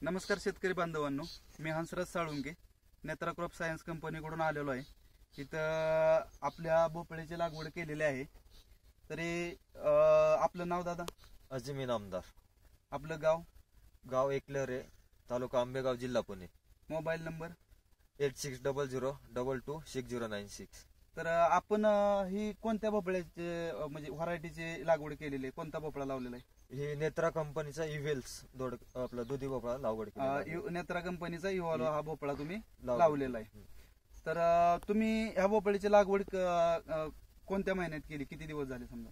नमस्कार शेतकरी बांधवांनो, मी हंसराज साळुंके नेत्रा क्रॉप सायन्स कंपनीकडून आलेलो आहे। इथं आपल्या भोपळ्याची लागवड केलेली आहे। तरी आपलं नाव दादा? अजमीन आमदार। आपलं गाव? गाव एकलरे, तालुका आंबेगाव, जिल्हा पुणे। Mobile number? 8600226096। तर आपण ही कोणत्या भोपळ्याचे म्हणजे व्हरायटीची लागवड केलेली आहे? कोणता भोपळा लावलेला आहे? ही नेत्रा कंपनीचा इव्हेल्स दोड आपला दुधी भोपळा लागवड केलेला नेत्रा कंपनीचा इव्हॉल्व हा भोपळा तुम्ही लावलेला आहे। तर तुम्ही ह्या भोपळ्याची लागवड कोणत्या महिन्यात केली? किती दिवस झाले? समजा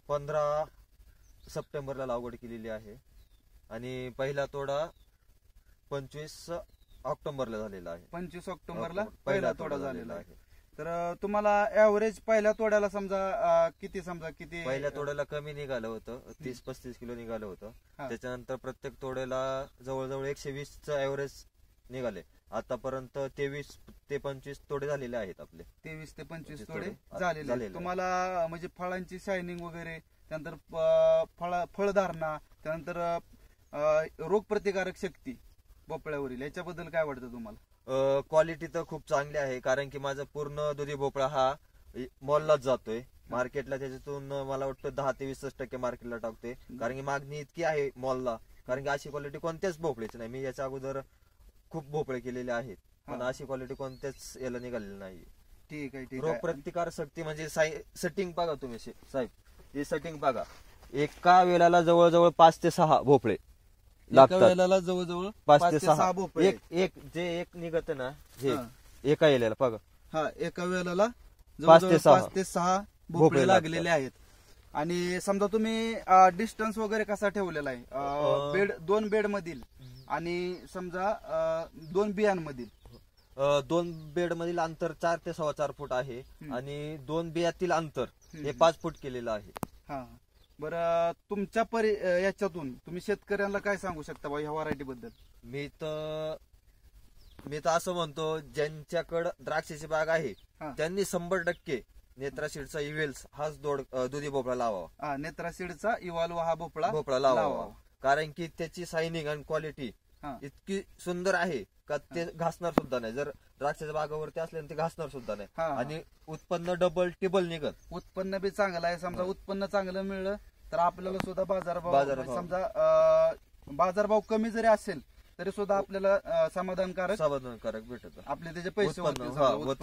15 सप्टेंबरला लागवड केलेली आहे आणि पहिला तोडा 25 ऑक्टोबरला झालेला आहे। 25 ऑक्टोबरला पहिला तोडा झालेला आहे। आहे। तर तुम्हाला ऍव्हरेज पहिल्या तोड्याला समजा किती पहिल्या तोड्याला कमी निघालं होतं, 30-35 किलो निघालं होतं। त्याच्यानंतर प्रत्येक तोड्याला जवळजवळ 120चं ऍव्हरेज निघाले। आतापर्यंत 23 ते 25 तोडे झालेले आहेत आपले। 23 ते 25 तोडे झालेले। तुम्हाला म्हणजे फळांची शायनिंग वगैरे, त्यानंतर फळधारणा, त्यानंतर रोगप्रतिकारक शक्ती भोपळ्यावरील, याच्याबद्दल काय वाटतं तुम्हाला? क्वालिटी तर खूप चांगली आहे, कारण की माझा पूर्ण दुधी भोपळा हा मॉललाच जातोय मार्केटला। त्याच्यातून मला वाटतं 10 ते 20% मार्केटला टाकतोय, कारण की मागणी इतकी आहे मॉलला। कारण की अशी क्वालिटी कोणत्याच भोपळ्याची नाही। मी याच्या अगोदर खूप भोपळे केलेले आहेत, पण अशी क्वालिटी कोणत्याच याला निघालेली नाही। ठीक आहे। रोग प्रतिकार शक्ती म्हणजे सेटिंग बघा तुम्ही साहेब, ही सेटिंग बघा। एका वेळेला जवळजवळ 5 ते 6 भोपळे लागतात। जवळजवळ 5 ते 6 भोपळे एक निघत ना, हे एका वेळेला बघा। हा, एका वेळेला 5 ते 6 भोपळे लागलेले आहेत। आणि समजा तुम्ही डिस्टन्स वगैरे कसा ठेवलेला आहे? बेड, 2 बेड मधील आणि समजा 2 बियांमधील? 2 बेड मधील अंतर 4 ते 4.25 फूट आहे आणि 2 बियातील अंतर हे 5 फूट केलेलं आहे। हा, बरं, तुमच्या याच्यातून तुम्ही शेतकऱ्यांना काय सांगू शकता ह्या व्हरायटी बद्दल? मी तर असं म्हणतो, ज्यांच्याकडे द्राक्षाची बाग आहे त्यांनी 100% नेत्रा सीडचा इव्हेल्स हाच दुधी भोपळा लावावा। नेत्रा सीडचा इव्हॉल्व हा भोपळा लावावा, कारण की त्याची शायनिंग आणि क्वालिटी इतकी सुंदर आहे का ते घासणार सुद्धा नाही। जर द्राक्षाच्या बागावरती असल्याने ते घासणार सुद्धा नाही आणि उत्पन्न डबल टिबल निघत। उत्पन्न बी चांगलं आहे। समजा उत्पन्न चांगलं मिळलं तर आपल्याला सुद्धा बाजारभाव समजा बाजारभाव कमी जरी असेल तरी सुद्धा आपल्याला समाधानकारक भेटत, आपले त्याचे पैसे